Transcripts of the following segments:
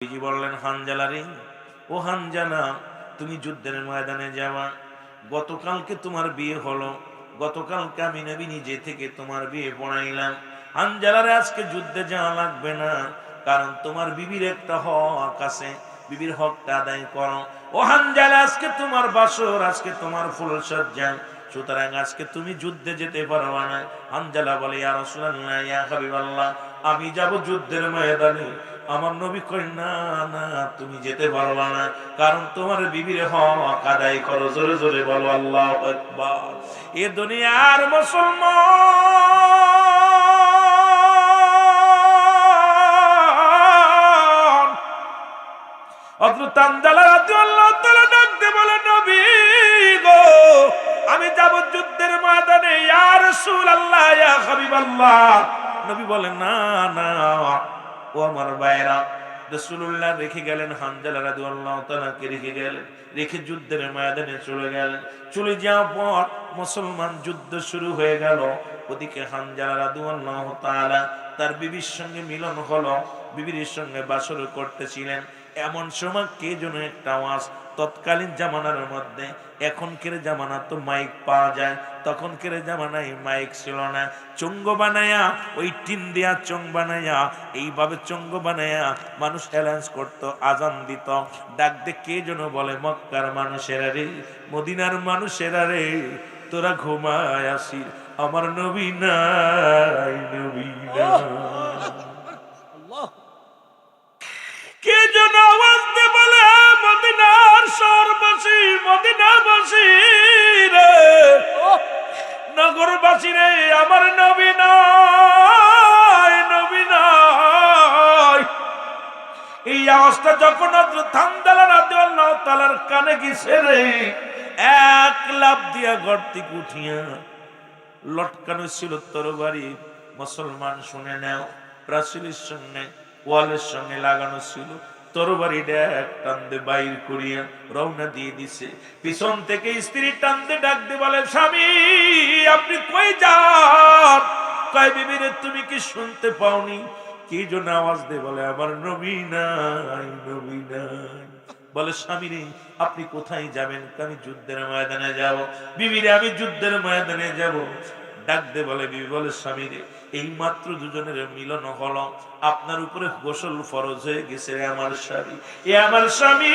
নবীজি বললেন, হানজালা রে, ও হানজালা, তুমি যুদ্ধের ময়দানে যাওয়া। গতকালকে তোমার বিয়ে হলো, গতকালকে আমি নবী নিজে থেকে তোমার বিয়ে পড়াইলাম। হানজালারে আজকে যুদ্ধে যাওয়া লাগবে না, কারণ তোমার বিবির একটা হক আছে, বিবির হকটা আদায় করো। ও হানজালা, আজকে তোমার বাসর, আজকে তোমার ফুলসজ্জা, সুতরাং আজকে তুমি যুদ্ধে যেতে পারবা না। হানজালা বলে, ইয়া রাসূলুল্লাহ, ইয়া হাবিবাল্লাহ, আমি যাব যুদ্ধের ময়দানে। আমার নবী কই, না না, তুমি যেতে পারবা না, কারণ তোমার বিবির হক আদায় করো। জোরে জোরে বলো আল্লাহু আকবার। এ দুনিয়ার মুসলমান হযরত হানজালা রাদিয়াল্লাহু তাআলা ডাক দিয়ে বলে, নবী গো, আমি যাব যুদ্ধের ময়দানে, ইয়া রাসূলুল্লাহ, ইয়া হাবিবাল্লাহ। নবী বলেন, না না, ও আমার ভাইরা, রাসূলুল্লাহ রেখে গেলেন, হানজালা রাদিয়াল্লাহু তাআলা কে রেখে গেলেন, রেখে যুদ্ধের ময়দানে চলে গেলেন। চলে যাওয়ার পর মুসলমান যুদ্ধ শুরু হয়ে গেল। ওদিকে হানজালা রাদিয়াল্লাহু তাআলা তার বিবির সঙ্গে মিলন হলো, বিবির সঙ্গে বাসর করতেছিলেন। এমন সময় কে যেন একটা আওয়াজ, তৎকালীন জামানার মধ্যে, এখনকার জামানা তো মাইক পাওয়া যায়, তখনকার জামানায় মাইক ছিল না। চঙ্গ বানায়া, ওই টিন দেয়া চং বানায়া, এইভাবে চঙ্গ বানায়া মানুষ অ্যালাউন্স করতো, আজান দিত। ডাক দে কে যেন বলে, মক্কার মানুষেরা রে, মদিনার মানুষেরা রে, তোরা ঘুমায় আসি, আমার নবী নাই, নবী নাই। কে যেন আওয়াজ দিয়ে বলে, মদিনার শহরবাসী, মদিনাবাসী রে, নগরবাসী রে, আমার নবী নাই, নবী নাই। এই আওয়াজটা যখন হযরত হানজালা রাদিয়াল্লাহু তাআলার কানে গেছে রে, এক লাফ দিয়া ঘর থেকে উঠিয়া, লটকানো ছিল তরবারি, মুসলমান শুনে নাও, প্রাচীরের সঙ্গে ওয়ালের সঙ্গে লাগানো ছিল, তরবারিটা এক টান দিয়ে বাইর করিয়া রওনা দিয়ে দিছে। পিছন থেকে স্ত্রী টান দিয়ে ডাক দিয়ে বলে, স্বামী আপনি কই যান? কয়, বিবিরে তুমি কি শুনতে পাওনি? কি জন্য আওয়াজ দিয়ে বলে, আমার নবী নাই, নবী নাই। বলে, স্বামী রে, আপনি কোথায় যাবেন? আমি যুদ্ধের ময়দানে যাব। বিবিরে, আমি যুদ্ধের ময়দানে যাব। ডাক দে বলে, বিবি বলে, স্বামী রে, এই মাত্র দুজনের মিলন হলো, আপনার উপরে গোসল ফরজ হয়ে গেছে রে আমার স্বামী, এ আমার স্বামী।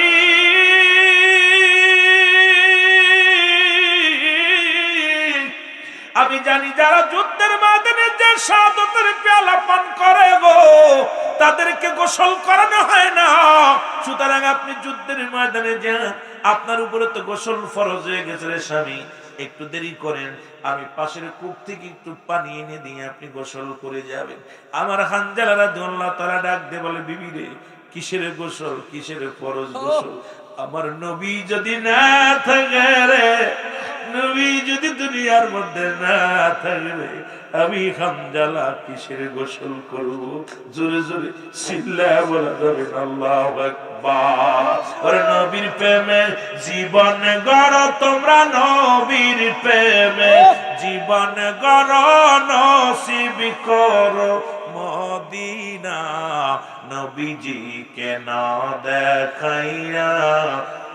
আমি জানি যারা যুদ্ধের ময়দানে যে শাহাদাতের পেয়ালা পান করে গো, তাদেরকে গোসল করানো হয় না। সুতরাং আপনি যুদ্ধের ময়দানে যান, আপনার উপরে তো গোসল ফরজ হয়ে গেছে রে স্বামী, একটু দেরি করেন, আমি পাশের কূপ থেকে একটু পানি এনে দিয়ে আপনি গোসল করে যাবেন। আমার হানজালা রাদিয়াল্লাহু তাআলা ডাক দিয়ে বলে, বিবি রে, কিসের গোসল, কিসের ফরজ গোসল? আমার নবী যদি না থাকে রে, নবী যদি দুনিয়ার মধ্যে না থাকবে, আমি হানজালা কিসের গোসল করব? জোরে জোরে চিল্লায়া বলা যাবে না আল্লাহু আকবার। ওরে নবীর প্রেমে জীবন গড়ো তোমরা, নবীর প্রেমে জীবন গড়ো, নসিব করো মদিনা। নবীজিকে না দেখাইয়া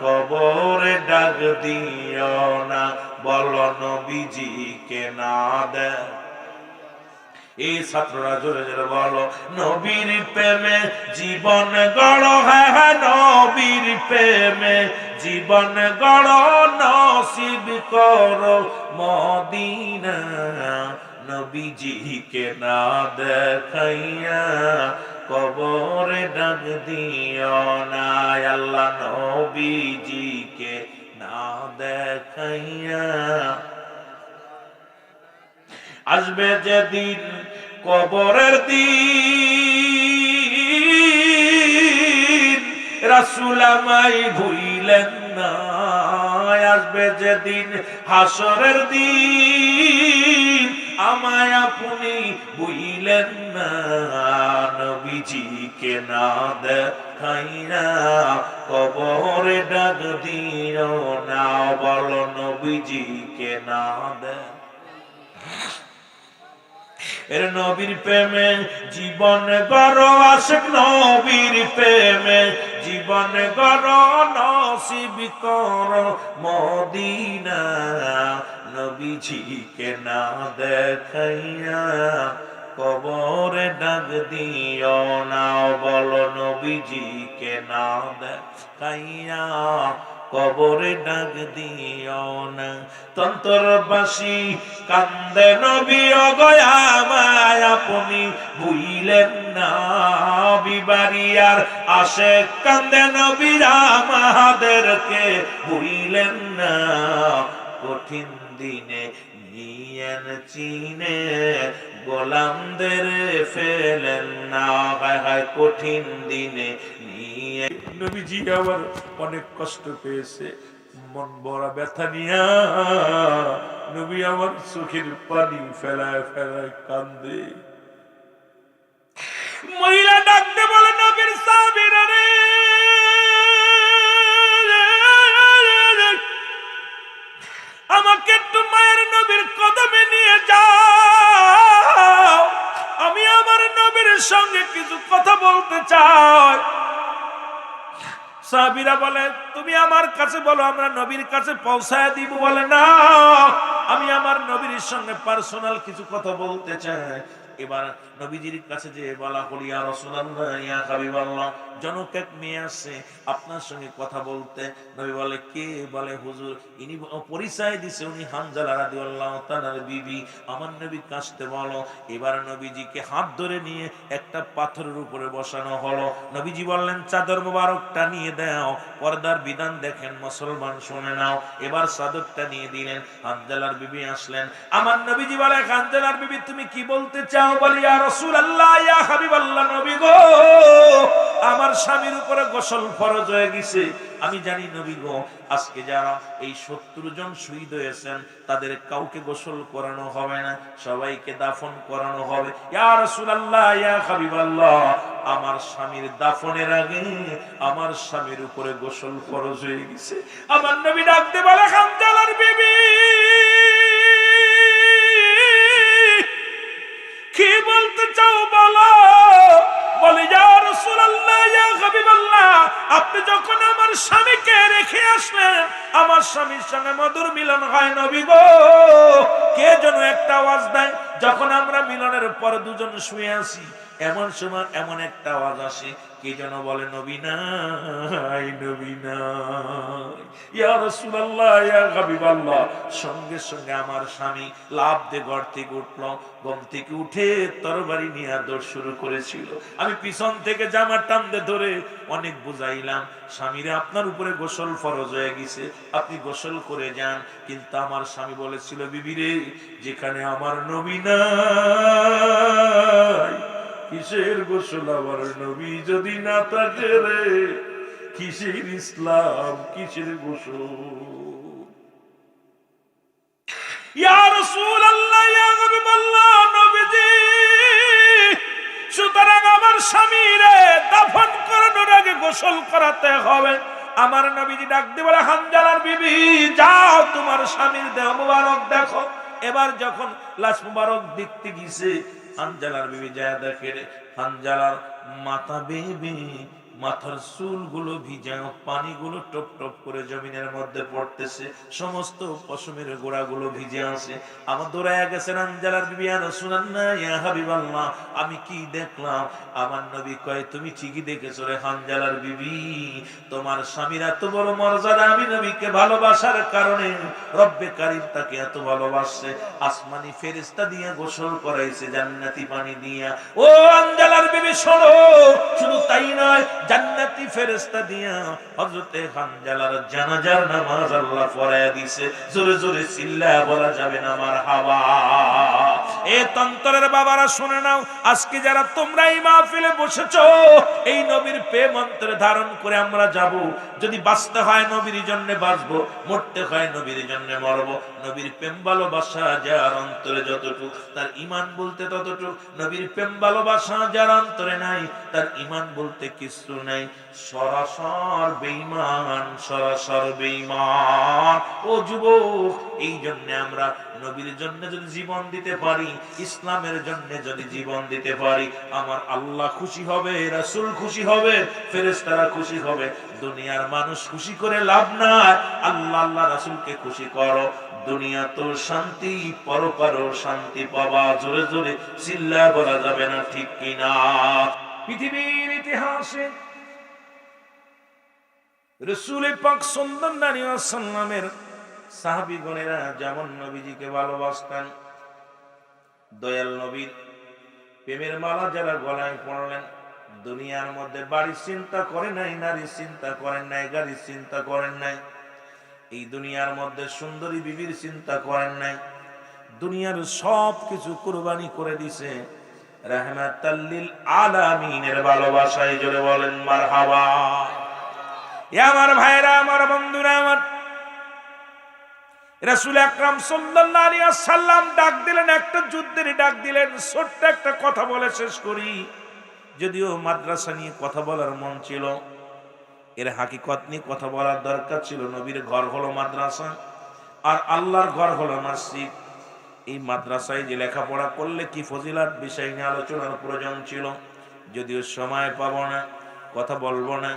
কবরে ডাক দিও না, বলো নবীজিকে না দেখ। এই ছাত্ররা জোরে জোরে বলো, নবীর প্রেমে জীবন গড়ো, হ্যাঁ হ্যাঁ, নবীর প্রেমে জীবন গড়ো, নসিব করো মদিনা। নবীজিকে না দেখাইয়া কবরে ডাক দিও না, আল্লাহ নবীজিকে না দেখাইয়া। আসবে যেদিন কবরের দিন, রাসূল আমায় ভুইলেন না। আসবে যেদিন হাসরের দিন, আমায় আপনি ভুইলেন না। নবীজিকে না দেখাইয়া কবরে ডাক দিও না, বলো নবীজিকে না দেখ। এর নবীর প্রেমে জীবন গড় আশিক নবীর প্রেমে জীবন গড় নসিব কর মদিনা নবীজিকে না দেখাইয়া কবরে ডাক দিও না বলো নবীজিকে না দেখাইয়া কবরে ডাক দিও না তন্তরবাসী কান্দে নবী অগয়া মায় আপনি ভুইলেন না বিবারিয়ার আসে কান্দে নবী আমাদেরকে ভুইলেন না কঠিন দিনে নিয়েন চিনে গোলামদের ফেলেন না কঠিন দিনে নিয়ে নবীজি আবার অনেক কষ্ট পেয়েছে মন বড় ব্যথা নিয়া নবী আমার চোখের পানি ফেলায় ফেলায় কান্দে মহিলা ডাকতে বলে নবীর সাহাবীরা রে আমাকে একটু মায়ের নবীর কদমে নিয়ে যাও আমি আমার নবীর সঙ্গে কিছু কথা বলতে চাই সাহাবীরা বলে তুমি আমার কাছে বলো আমরা নবীর কাছে পৌঁছায় দিব বলে না আমি আমার নবীর সঙ্গে পার্সোনাল কিছু কথা বলতে চাই এবার নবীজির কাছে যে বলা হল ইয়া রাসূলুল্লাহ ইয়া হাবিবাল্লাহ জনক এক মেয়ে আসছে আপনার সঙ্গে কথা বলতে নবী বলে কে বলে হুজুর ইনি পরিচয় দিছে উনি হানজালা রাদিয়াল্লাহু তাআলার বিবি আমার নবী কাছতে বলো এবার নবীজিকে হাত ধরে নিয়ে একটা পাথরের উপরে বসানো হলো নবীজি বললেন চাদর মোবারকটা নিয়ে দাও পর্দার বিধান দেখেন মুসলমান শুনে নাও এবার চাদরটা নিয়ে দিলেন হানজালার বিবি আসলেন আমার নবীজি বলে হানজালার বিবি তুমি কি বলতে চাও বলি ইয়া রাসূলুল্লাহ ইয়া হাবিবাল্লাহ নবী গো আমার স্বামীর উপরে গোসল ফরজ হয়ে গেছে আমি জানি নবী গো আজকে যারা এই 70 জন শহীদ হয়েছেন তাদের কাউকে গোসল করানো হবে না সবাইকে দাফন করানো হবে ইয়া রাসূলুল্লাহ ইয়া হাবিবাল্লাহ আমার স্বামীর দাফনের আগে আমার স্বামীর উপরে গোসল ফরজ হয়ে গেছে আমার নবী ডাকতে বলে হানজালার বিবি কি বলতে চাও বলো বলে ইয়া রাসূলুল্লাহ ইয়া হাবিবাল্লাহ আপনি যখন আমার স্বামীকে রেখে আসলেন আমার স্বামীর সঙ্গে মধুর মিলন হয় নবী গো কে যেন একটা আওয়াজ দেয় যখন আমরা মিলনের পর দুজন শুয়ে আছি এমন সময় এমন একটা আওয়াজ আসে কে যেন বলে নবী নাই নবী নাই ইয়া রাসূলুল্লাহ ইয়া হাবিবাল্লাহ সঙ্গে সঙ্গে আমার স্বামী লাফ দিয়ে ঘর থেকে উঠল ঘুম থেকে উঠে তরবারি নিয়ে দৌড় শুরু করেছিল আমি পিছন থেকে জামা টানতে ধরে অনেক বুঝাইলাম স্বামীরে আপনার উপরে গোসল ফরজ হয়ে গেছে আপনি গোসল করে যান কিন্তু আমার স্বামী বলেছিল বিবি রে যেখানে আমার নবী নাই কিসের গোসল আমার নবী যদি না থাকে রে কিসের ইসলাম কিসের গোসল ইয়া রাসূলুল্লাহ ইয়া হাবিবাল্লাহ নবীজি সুতরাং আমার স্বামীরে দাফন করানোর আগে গোসল করাতে হবে আমার নবীজি ডাক দিয়ে বলে হানজালার বিবি যাও তোমার স্বামীর দেহ মুবারক দেখো এবার যখন লাশ মুবারক দেখতে গিয়েছে হানজালার বিবি যায় দেখে হানজালার মাথা বেবে মাথার চুলগুলো ভিজা পানিগুলো টপ টপ করে জমিনের মধ্যে পড়তেছে সমস্ত পশমের গোড়াগুলো ভিজে আছে আমার দৌড়ায় গেছেন হানজালার বিবি ইয়া রাসূলুল্লাহ ইয়া হাবিবাল্লাহ আমি কি দেখলাম আমার নবী কয় তুমি ঠিকই দেখেছো রে হানজালার বিবি তোমার স্বামীর এত বড় মর্যাদা আমি নবীকে ভালোবাসার কারণে রব্বে কারীম তাকে এত ভালোবাসে আসমানি ফেরেশতা দিয়ে গোসল করাইছে জান্নাতি পানি দিয়া ও হানজালার বিবি শোনো শুধু তাই নয় জান্নাতি ফেরেশতা দিয়া হযরতে হানজালার জানাজার নামাজ আল্লাহ পড়ায়া দিয়েছে জোরে জোরে চিল্লায়া বলা যাবে না মারহাবা এ তন্তরের বাবারা শুনে নাও আজকে যারা তোমরা এই মাহফিলে বসেছো এই নবীর প্রেম অন্তরে ধারণ করে আমরা যাব যদি বাঁচতে হয় নবীর জন্য বাঁচবো মরতে হয় নবীর জন্য মরবো নবীর প্রেম ভালোবাসা যার অন্তরে যতটুকু তার ঈমান বলতে ততটুকু নবীর প্রেম ভালোবাসা যার অন্তরে নাই তার ঈমান বলতে কিছু নাই সরাসর বেঈমান ও যুবক এই জন্য আমরা নবীর জন্য যদি জীবন দিতে পারি, ইসলামের জন্য যদি জীবন দিতে পারি, আমার আল্লাহ খুশি হবে, রাসূল খুশি হবে, ফেরেশতারা খুশি হবে। দুনিয়ার মানুষ খুশি করে লাভ নাই, আল্লাহ আল্লাহ রাসূলকে খুশি করো। দুনিয়া তো শান্তি, পরপারও শান্তি পাবা। জোরে জোরে চিল্লায় বলা যাবে না, ঠিক কিনা? পৃথিবীর ইতিহাসে রাসূল পাক সাল্লাল্লাহু আলাইহি ওয়াসাল্লামের সাহাবীগণেরা যেমন নবীজিকে ভালোবাসতেন, দয়াল নবীর প্রেমের মালা যারা গলায় পড়লেন, দুনিয়ার মধ্যে বাড়ির চিন্তা করেন নাই, নারীর চিন্তা করেন নাই, গাড়ির চিন্তা করেন নাই, এই দুনিয়ার মধ্যে সুন্দরী বিবির চিন্তা করেন নাই, দুনিয়ার সব কিছু কুরবানি করে দিছে রাহমাতাল লিল আলামিনের ভালোবাসায়। জোরে বলেন মারহাবা। আমার ভাইরা, আমার বন্ধুরা, আমার রাসূল আকরাম সাল্লাল্লাহু আলাইহি ওয়াসাল্লাম ডাক দিলেন, একটা যুদ্ধের ডাক দিলেন। ছোট্ট একটা কথা বলে শেষ করি। যদিও মাদ্রাসা নিয়ে কথা বলার মন ছিল, এর হাকিকত নিয়ে কথা বলার দরকার ছিল। নবীর ঘর হলো মাদ্রাসা, আর আল্লাহর ঘর হলো মসজিদ। এই মাদ্রাসায় যে লেখাপড়া করলে কি ফজিলত, বিষয় নিয়ে আলোচনার প্রয়োজন ছিল। যদিও সময় পাবো না, কথা বলবো না।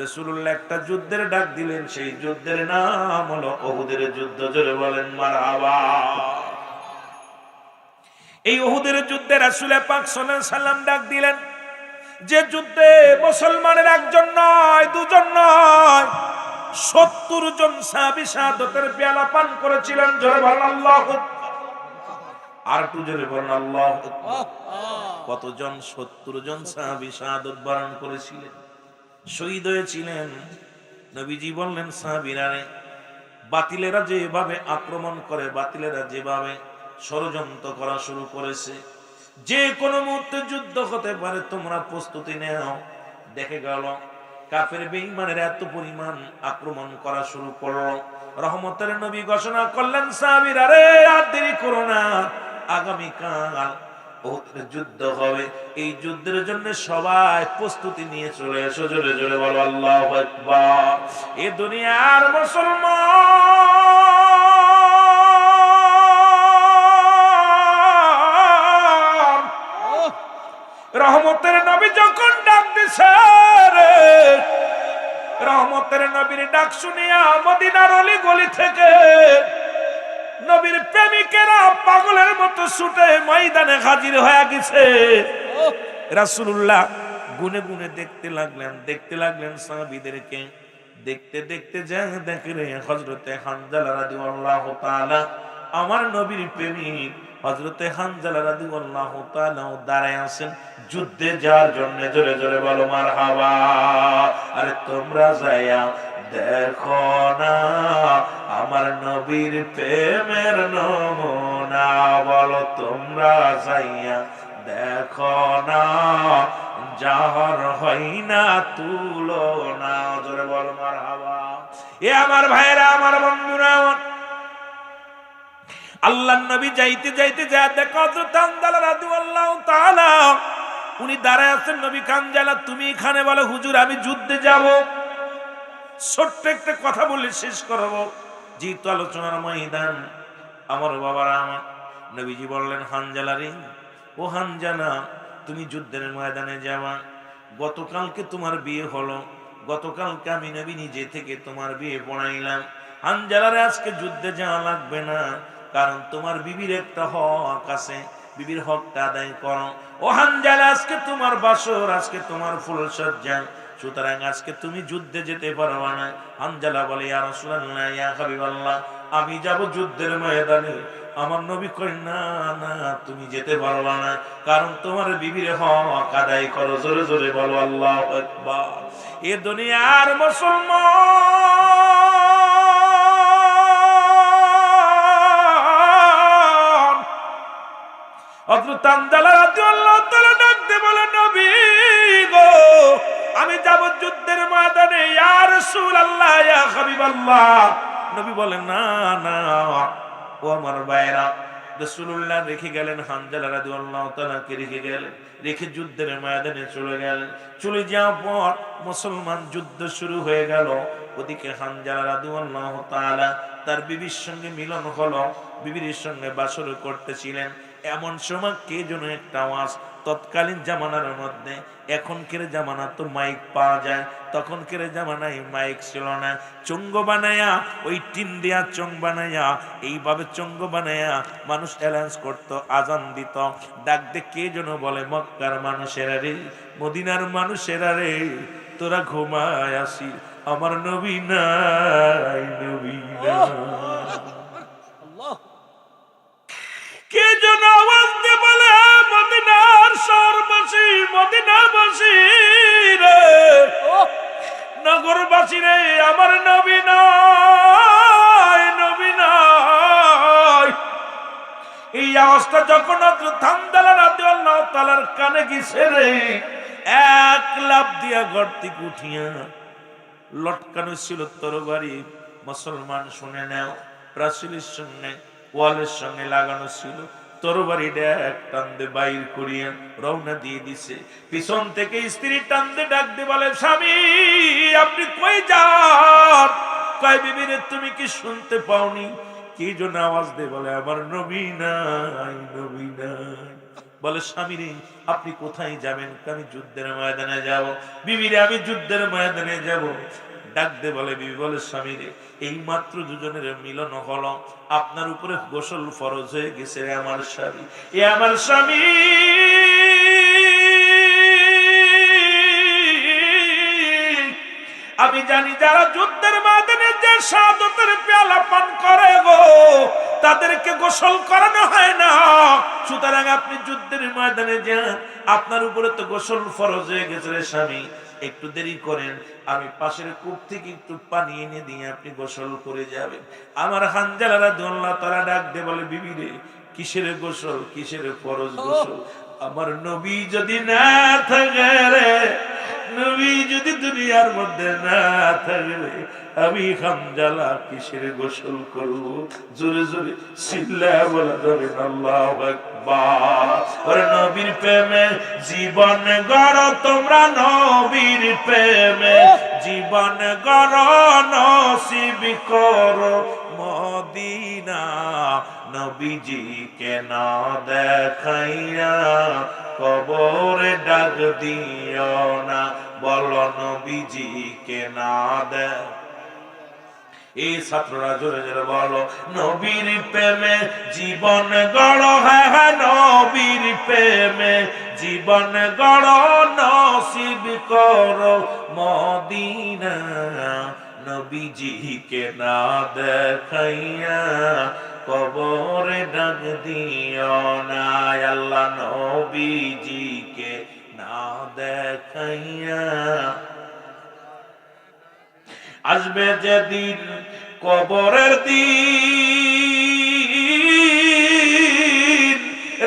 রাসূলুল্লাহ একটা যুদ্ধের ডাক দিলেন, সেই যুদ্ধের নাম হলো উহুদের যুদ্ধ। জোরে বলেন মারহাবা। এই উহুদের যুদ্ধে রাসূল পাক সাল্লাল্লাহু আলাইহি ওয়াসাল্লাম ডাক দিলেন, যে যুদ্ধে মুসলমানের একজন নয়, দুজন নয়, 70 জন সাহাবী শাহাদাতের পেয়ালা পান করেছিলেন। জোরে বলেন আল্লাহু আকবার। আর একটু জোরে বলেন আল্লাহু আকবার। কতজন? 70 জন সাহাবী শাহাদাত বরণ করেছিলেন, শহীদ হয়েছিলেন। নবীজি বললেন, সাহাবীরা রে, বাতিলেরা যেভাবে আক্রমণ করে, বাতিলেরা যেভাবে ষড়যন্ত্র করা শুরু করেছে, যে কোনো মুহূর্তে যুদ্ধ হতে পারে, তোমরা প্রস্তুতি নাও। দেখে গেল কাফের বেঈমানের এত পরিমাণ আক্রমণ করা শুরু করলো। রহমতের নবী ঘোষণা করলেন, সাহাবীরা রে, আর দেরি করো না, আগামীকাল উহুদের যুদ্ধ হবে। এই যুদ্ধের জন্য সবাই প্রস্তুতি নিয়ে চলে এসো। জোরে জোরে বলো আল্লাহু আকবার। এই দুনিয়ার মুসলমান, রহমতের নবী যখন ডাক দিছে, রহমতের নবীর ডাক শুনিয়া মদিনার অলি গলি থেকে নবীর প্রেমিকেরা পাগলের মতো ছুটে ময়দানে হাজির হয়ে গেছে। রাসূলুল্লাহ গুনে গুনে দেখতে লাগলেন সাহাবীদেরকে। দেখতে দেখতে যা দেখলেন হযরতে হানজালা রাদিয়াল্লাহু তাআলা, আমার নবীর প্রেমিক হযরতে হানজালা রাদিয়াল্লাহু তাআলা দাঁড়ায় আছেন যুদ্ধে যাওয়ার জন্য। জোরে জোরে বলো মারহাবা। আরে তোমরা যায়া দেখো না আমার নবীর প্রেমের নমুনা, বলো তোমরা যাইয়া দেখো না যাহার হয় না তুলনা। জোরে বলো মারহাবা। এ আমার ভাইরা, আমার বন্ধুরা, আল্লাহর নবী যাইতে যাইতে যা দেখো হযরত হানজালা রাদিয়াল্লাহু তাআলা, উনি দাঁড়ায় আছেন। নবী হানজালা, তুমি এখানে? বলে, হুজুর আমি যুদ্ধে যাব। ছোট্ট একটা কথা বলে শেষ করব, যেহেতু আলোচনার ময়দান। আমার বাবারা, আমার নবীজি বললেন, হানজালা রে, ও হানজালা, তুমি যুদ্ধের ময়দানে যাওয়া। গতকালকে তোমার বিয়ে হলো, গতকালকে আমি নবী নিজে থেকে তোমার বিয়ে পড়াইলাম। হানজালা রে, আজকে যুদ্ধে যাওয়া লাগবে না, কারণ তোমার বিবির একটা হক আছে, বিবির হকটা আদায় করো। ও হানজালা, আজকে তোমার বাসর, আজকে তোমার ফুলসজ্জা, সুতরাং আজকে তুমি যুদ্ধে যেতে পারবা না। হানজালা বলে, ইয়া রাসূলুল্লাহ, ইয়া হাবিবাল্লাহ, আমি যাব যুদ্ধের ময়দানে। আমার নবী কয়, না না, তুমি যেতে পারবা না, কারণ তোমার বিবির হক আদায় করো। জোরে জোরে বলো আল্লাহু আকবার। এ দুনিয়ার মুসলমান, হযরত হানজালা রাদিয়াল্লাহু তাআলা ডাক দিয়ে বলে, নবী গো, আমি যাব যুদ্ধের ময়দানে। ইয়া রাসূলুল্লাহ, ইয়া হাবিবাল্লাহ। নবী বলেন, না না, ও আমার ভাইরা, রাসূলুল্লাহ রেখে গেলেন, হানজালা রাদিয়াল্লাহু তাআলাকে রেখে গেলেন, রেখে যুদ্ধের ময়দানে চলে গেলেন। চলে যাওয়ার পর মুসলমান যুদ্ধ শুরু হয়ে গেল। ওদিকে হানজালা রাদিয়াল্লাহু তাআলা তার বিবির সঙ্গে মিলন হলো, বিবির সঙ্গে বাসর করতেছিলেন। এমন সময় কে যেন একটা আওয়াজ, তৎকালীন জামানার মধ্যে, এখনকার জামানা তো মাইক পাওয়া যায়, তখনকার জামানায় মাইক ছিল না। চঙ্গ বানায়া, ওই টিন দিয়া চং বানায়া, এইভাবে চঙ্গ বানায়া মানুষ অ্যালাউন্স করতো, আজান দিত। ডাক দে কে যেন বলে, মক্কার মানুষেরা রে, মদিনার মানুষেরা রে, তোরা ঘুমায় আসি, আমার নবী নাই, নবী নাই। কে যেন আওয়াজ দিয়ে বলে, মদিনার শহরবাসী, মদিনাবাসী রে, নগরবাসী রে, আমার নবী নাই, নবী নাই। এই আওয়াজটা যখন হযরত হানজালা রাদিয়াল্লাহু তাআলার কানে গেছে রে, এক লাফ দিয়া ঘর থেকে উঠিয়া, লটকানো ছিল তরবারি, মুসলমান শুনে নাও, প্রাচীরের সঙ্গে ওয়ালের সঙ্গে লাগানো ছিল, তরবারিটা এক টান দিয়ে বাইর করিয়া রওনা দিয়ে দিছে। পিছন থেকে স্ত্রী টান দিয়ে ডাক দিয়ে বলে, স্বামী আপনি কই যান? কয় বিবি রে, তুমি কি শুনতে পাওনি? কি জন্য আওয়াজ দিয়ে বলে, আমার নবী নাই, নবী নাই। বলে, স্বামী রে আপনি কোথায় যাবেন? আমি যুদ্ধের ময়দানে যাব। বিবি রে, আমি যুদ্ধের ময়দানে যাব। ডাক দে বলে, বিবি বলে, স্বামী রে এই মাত্র দুজনের মিলন হলো, আপনার উপরে গোসল ফরজ হয়ে গেছে রে আমার স্বামী, এ আমার স্বামী। আমি জানি যারা যুদ্ধের ময়দানে যে শাহাদাতের পেয়ালা পান করে গো, তাদেরকে গোসল করানো হয় না। সুতরাং আপনি যুদ্ধের ময়দানে যান, আপনার উপরে তো গোসল ফরজ হয়ে গেছে রে স্বামী, একটু দেরি করেন, আমি পাশের কূপ থেকে একটু পানি এনে দিয়ে আপনি গোসল করে যাবেন। আমার হানজালা রাদিয়াল্লাহু তাআলা ডাক দিয়ে বলে, বিবি রে কিসের গোসল, কিসের ফরজ গোসল? আমার নবী যদি না থাকে রে, নবী যদি দুনিয়ার মধ্যে না থাকে, আমি হানজালা কিসের গোসল করব? জোরে জোরে চিল্লায়া বলা যাবে না আল্লাহু আকবার। ওরে নবীর প্রেমে জীবন গড়ো তোমরা, নবীর প্রেমে জীবন গড়ো, নসিব করো মদিনা। নবীজিকে না দেখাইয়া কবরে ডাক দিও না, বলো নবীজিকে না দেখ। এই ছাত্ররা জোরে জোরে বলো, নবীর প্রেমে জীবন গড়ো, হ্যাঁ হ্যাঁ নবীর প্রেমে জীবন গড়ো, নসিব করো মদিনা। নবীজিকে না দেখাইয়া কবরে ডাক দিও না, আল্লাহ নবীজিকে না দেখাইয়া। আসবে যেদিন কবরের দিন,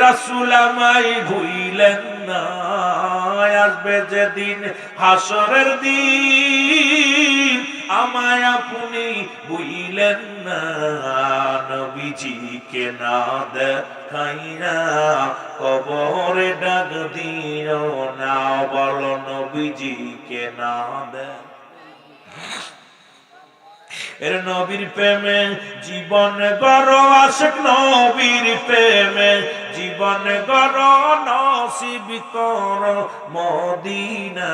রাসূল আমায় ভুইলেন না। আসবে যেদিন হাসরের দিন, আমায় আপনি ভুইলেন না। নবীজিকে না দেখাইয়া কবরে ডাক দিও না, বলো নবীজিকে না দেখ। এর নবীর প্রেমে জীবন গড়ো, আশিক নবীর প্রেমে জীবন গড়ো, নসিব করো মদিনা।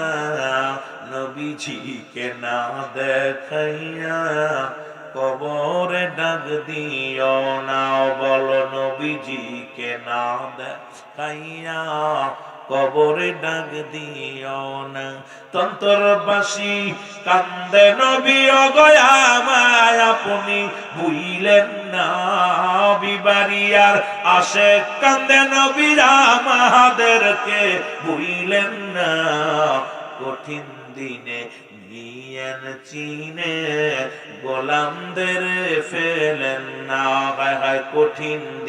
নবীজিকে না দেখাইয়া কবরে ডাক দিও না, বলো নবীজিকে না দেখাইয়া কবরে ডাক দিও না। তন্তরবাসী কান্দে নবী অগয়া, আমায় আপনি ভুইলেন না। বিবারিয়ার আশেক কান্দে নবী, আমাদেরকে ভুইলেন না। কঠিন দিনে নিয়েন চিনে, গোলামদের ফেলেন না। কঠিন